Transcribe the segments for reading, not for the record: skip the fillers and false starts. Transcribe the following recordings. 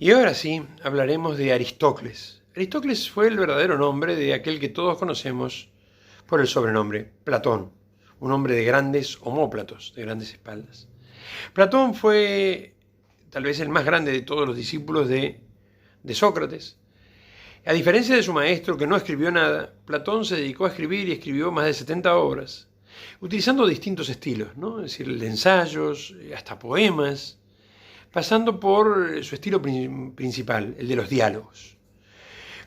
Y ahora sí, hablaremos de Aristócles. Aristócles fue el verdadero nombre de aquel que todos conocemos por el sobrenombre Platón, un hombre de grandes omóplatos, de grandes espaldas. Platón fue tal vez el más grande de todos los discípulos de Sócrates. A diferencia de su maestro, que no escribió nada, Platón se dedicó a escribir y escribió más de 70 obras, utilizando distintos estilos, ¿no? Es decir, de ensayos, hasta poemas, pasando por su estilo principal, el de los diálogos.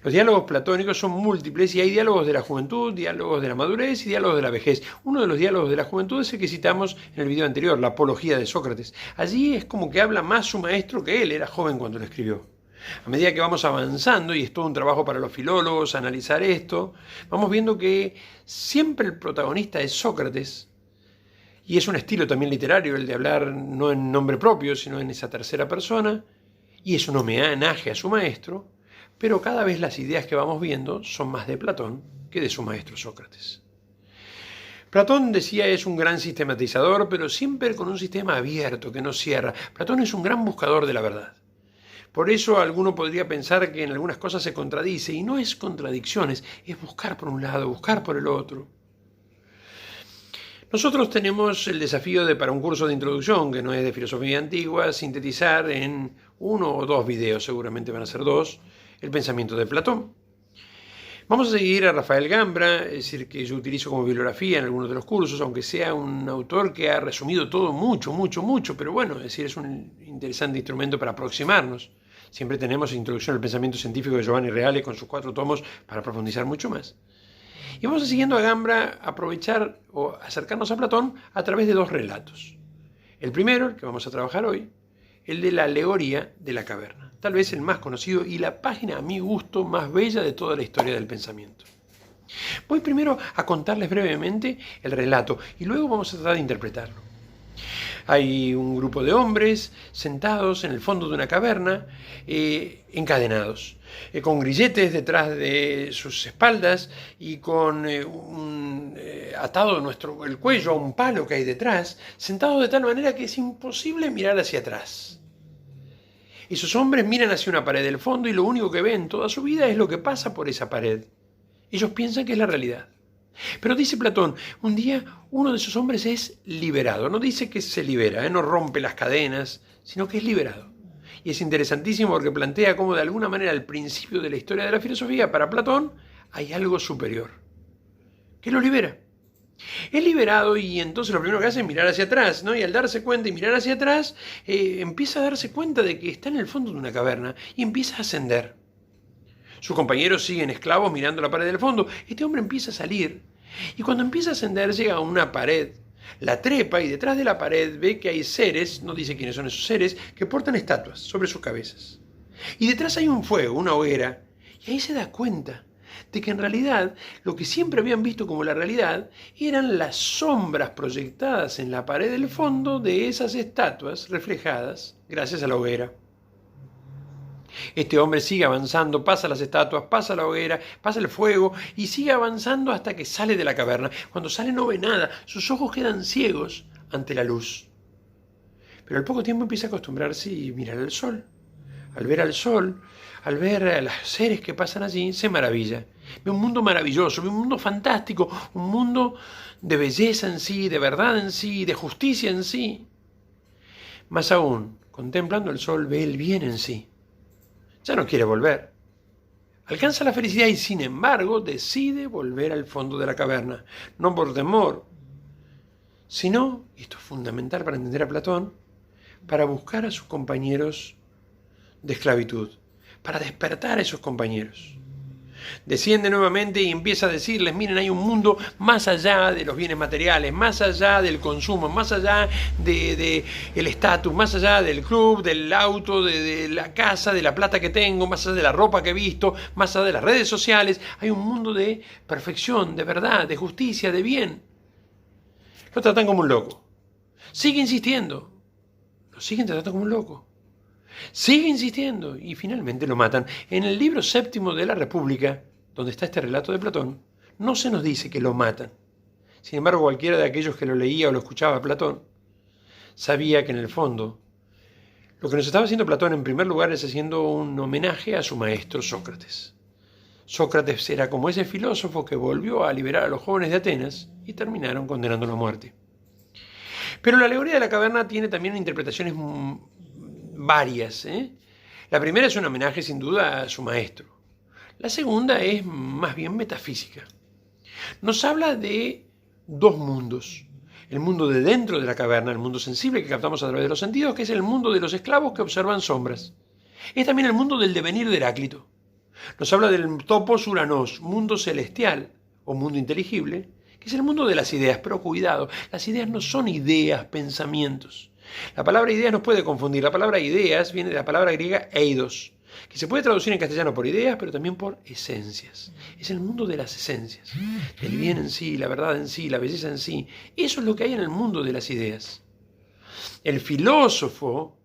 Los diálogos platónicos son múltiples y hay diálogos de la juventud, diálogos de la madurez y diálogos de la vejez. Uno de los diálogos de la juventud es el que citamos en el video anterior, la Apología de Sócrates. Allí es como que habla más su maestro que él, era joven cuando lo escribió. A medida que vamos avanzando, y es todo un trabajo para los filólogos analizar esto, vamos viendo que siempre el protagonista es Sócrates, y es un estilo también literario el de hablar no en nombre propio, sino en esa tercera persona, y es un homenaje a su maestro, pero cada vez las ideas que vamos viendo son más de Platón que de su maestro Sócrates. Platón, decía, es un gran sistematizador, pero siempre con un sistema abierto que no cierra. Platón es un gran buscador de la verdad. Por eso alguno podría pensar que en algunas cosas se contradice, y no es contradicciones, es buscar por un lado, buscar por el otro. Nosotros tenemos el desafío de, para un curso de introducción, que no es de filosofía antigua, sintetizar en 1 o 2 videos, seguramente van a ser 2, el pensamiento de Platón. Vamos a seguir a Rafael Gambra, es decir, que yo utilizo como bibliografía en algunos de los cursos, aunque sea un autor que ha resumido todo mucho, pero bueno, es decir, es un interesante instrumento para aproximarnos. Siempre tenemos Introducción al Pensamiento Científico de Giovanni Reale con sus 4 tomos para profundizar mucho más. Y vamos siguiendo a Gambra a aprovechar o acercarnos a Platón a través de 2 relatos. El primero, el que vamos a trabajar hoy, el de la alegoría de la caverna. Tal vez el más conocido y la página, a mi gusto, más bella de toda la historia del pensamiento. Voy primero a contarles brevemente el relato y luego vamos a tratar de interpretarlo. Hay un grupo de hombres sentados en el fondo de una caverna, encadenados, con grilletes detrás de sus espaldas y con atado el cuello a un palo que hay detrás, sentados de tal manera que es imposible mirar hacia atrás. Esos hombres miran hacia una pared del fondo y lo único que ven toda su vida es lo que pasa por esa pared. Ellos piensan que es la realidad. Pero dice Platón, un día uno de esos hombres es liberado. No dice que se libera, no rompe las cadenas, sino que es liberado. Y es interesantísimo porque plantea cómo de alguna manera al principio de la historia de la filosofía, para Platón, hay algo superior, que lo libera. Es liberado y entonces lo primero que hace es mirar hacia atrás, ¿no? Y al darse cuenta y mirar hacia atrás, empieza a darse cuenta de que está en el fondo de una caverna y empieza a ascender. Sus compañeros siguen esclavos mirando la pared del fondo. Este hombre empieza a salir y cuando empieza a ascender llega a una pared, la trepa y detrás de la pared ve que hay seres, no dice quiénes son esos seres, que portan estatuas sobre sus cabezas. Y detrás hay un fuego, una hoguera, y ahí se da cuenta de que en realidad lo que siempre habían visto como la realidad eran las sombras proyectadas en la pared del fondo de esas estatuas reflejadas gracias a la hoguera. Este hombre sigue avanzando, pasa las estatuas, pasa la hoguera, pasa el fuego y sigue avanzando hasta que sale de la caverna. Cuando sale no ve nada, sus ojos quedan ciegos ante la luz. Pero al poco tiempo empieza a acostumbrarse y mirar al sol. Al ver al sol, al ver a los seres que pasan allí, se maravilla. Ve un mundo maravilloso, ve un mundo fantástico, un mundo de belleza en sí, de verdad en sí, de justicia en sí. Más aún, contemplando el sol, ve el bien en sí. Ya no quiere volver. Alcanza la felicidad y, sin embargo, decide volver al fondo de la caverna. No por temor, sino, y esto es fundamental para entender a Platón, para buscar a sus compañeros de esclavitud, para despertar a esos compañeros. Desciende nuevamente y empieza a decirles, miren, hay un mundo más allá de los bienes materiales, más allá del consumo, más allá del estatus, más allá del club, del auto, de la casa, de la plata que tengo, más allá de la ropa que he visto, más allá de las redes sociales. Hay un mundo de perfección, de verdad, de justicia, de bien. Lo tratan como un loco. Sigue insistiendo. Lo siguen tratando como un loco. Sigue insistiendo y finalmente lo matan. En el libro 7 de la República, donde está este relato de Platón, no se nos dice que lo matan. Sin embargo, cualquiera de aquellos que lo leía o lo escuchaba a Platón sabía que en el fondo Lo que nos estaba haciendo Platón en primer lugar es haciendo un homenaje a su maestro Sócrates. Sócrates era como ese filósofo que volvió a liberar a los jóvenes de Atenas y terminaron condenándolo a muerte. Pero la alegoría de la caverna tiene también interpretaciones varias. La primera es un homenaje sin duda a su maestro. La segunda es más bien metafísica. Nos habla de dos mundos. El mundo de dentro de la caverna, el mundo sensible que captamos a través de los sentidos, que es el mundo de los esclavos que observan sombras. Es también el mundo del devenir de Heráclito. Nos habla del topos uranos, mundo celestial o mundo inteligible, que es el mundo de las ideas. Pero cuidado, las ideas no son ideas, pensamientos. La palabra ideas nos puede confundir. La palabra ideas viene de la palabra griega eidos, que se puede traducir en castellano por ideas, pero también por esencias. Es el mundo de las esencias, el bien en sí, la verdad en sí, la belleza en sí. Eso es lo que hay en el mundo de las ideas. El filósofo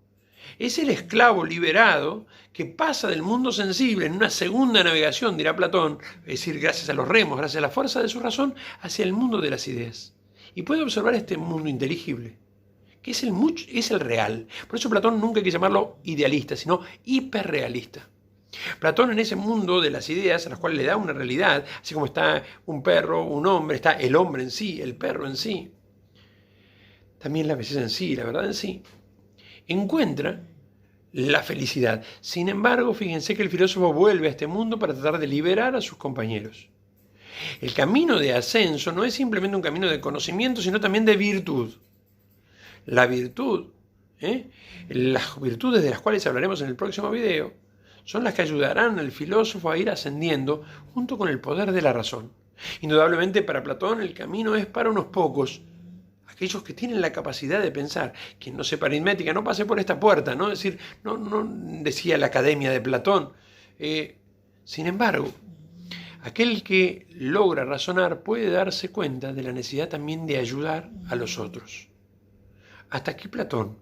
es el esclavo liberado que pasa del mundo sensible en una segunda navegación, dirá Platón, es decir, gracias a los remos, gracias a la fuerza de su razón, hacia el mundo de las ideas. Y puede observar este mundo inteligible, que es el real. Por eso Platón nunca quiere llamarlo idealista, sino hiperrealista. Platón en ese mundo de las ideas, a las cuales le da una realidad, así como está un perro, un hombre, está el hombre en sí, el perro en sí, también la belleza en sí, la verdad en sí, encuentra la felicidad. Sin embargo, fíjense que el filósofo vuelve a este mundo para tratar de liberar a sus compañeros. El camino de ascenso no es simplemente un camino de conocimiento, sino también de virtud. La virtud, las virtudes de las cuales hablaremos en el próximo video, son las que ayudarán al filósofo a ir ascendiendo junto con el poder de la razón. Indudablemente para Platón el camino es para unos pocos, aquellos que tienen la capacidad de pensar. Quien no sepa aritmética no pase por esta puerta, ¿no? Es decir, no decía la Academia de Platón. Sin embargo, aquel que logra razonar puede darse cuenta de la necesidad también de ayudar a los otros. Hasta aquí Platón.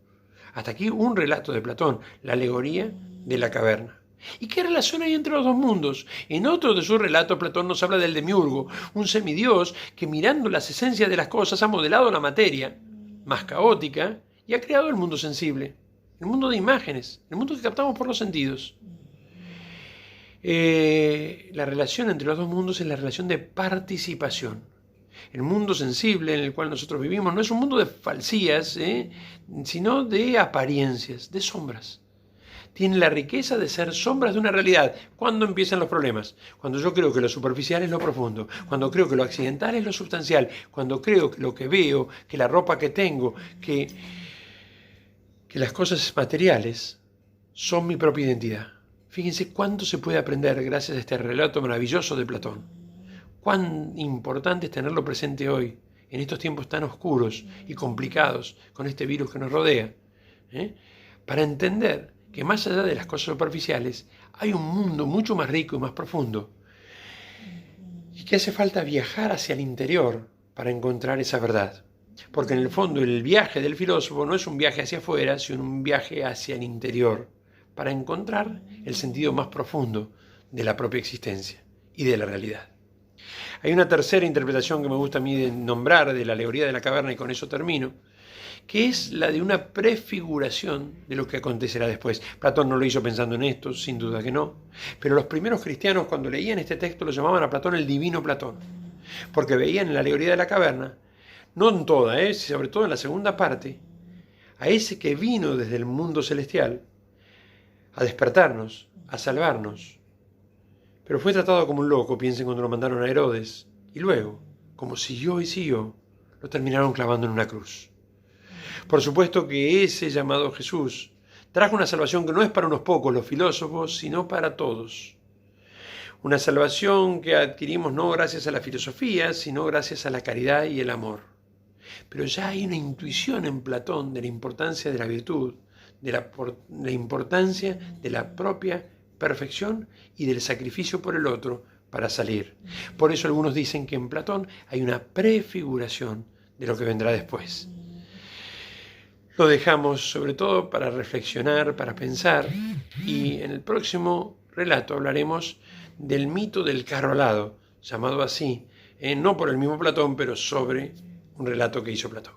Hasta aquí un relato de Platón, la alegoría de la caverna. ¿Y qué relación hay entre los dos mundos? En otro de sus relatos, Platón nos habla del demiurgo, un semidios que mirando las esencias de las cosas ha modelado la materia, más caótica, y ha creado el mundo sensible, el mundo de imágenes, el mundo que captamos por los sentidos. La relación entre los dos mundos es la relación de participación. El mundo sensible en el cual nosotros vivimos no es un mundo de falsías, sino de apariencias, de sombras. Tiene la riqueza de ser sombras de una realidad. ¿Cuándo empiezan los problemas? Cuando yo creo que lo superficial es lo profundo, cuando creo que lo accidental es lo sustancial, cuando creo que lo que veo, que la ropa que tengo, que las cosas materiales son mi propia identidad. Fíjense cuánto se puede aprender gracias a este relato maravilloso de Platón. Cuán importante es tenerlo presente hoy, en estos tiempos tan oscuros y complicados, con este virus que nos rodea, para entender que más allá de las cosas superficiales hay un mundo mucho más rico y más profundo, y que hace falta viajar hacia el interior para encontrar esa verdad. Porque en el fondo el viaje del filósofo no es un viaje hacia afuera, sino un viaje hacia el interior, para encontrar el sentido más profundo de la propia existencia y de la realidad. Hay una tercera interpretación que me gusta a mí nombrar de la alegoría de la caverna, y con eso termino, que es la de una prefiguración de lo que acontecerá después. Platón no lo hizo pensando en esto, sin duda que no, pero los primeros cristianos cuando leían este texto lo llamaban a Platón el divino Platón, porque veían en la alegoría de la caverna, no en toda, sobre todo en la segunda parte, a ese que vino desde el mundo celestial a despertarnos, a salvarnos, pero fue tratado como un loco, piensen cuando lo mandaron a Herodes, y luego, como siguió y siguió, lo terminaron clavando en una cruz. Por supuesto que ese llamado Jesús trajo una salvación que no es para unos pocos, los filósofos, sino para todos. Una salvación que adquirimos no gracias a la filosofía, sino gracias a la caridad y el amor. Pero ya hay una intuición en Platón de la importancia de la virtud, de la importancia de la propia perfección y del sacrificio por el otro para salir. Por eso algunos dicen que en Platón hay una prefiguración de lo que vendrá después. Lo dejamos sobre todo para reflexionar, para pensar, y en el próximo relato hablaremos del mito del carro alado, llamado así, no por el mismo Platón, pero sobre un relato que hizo Platón.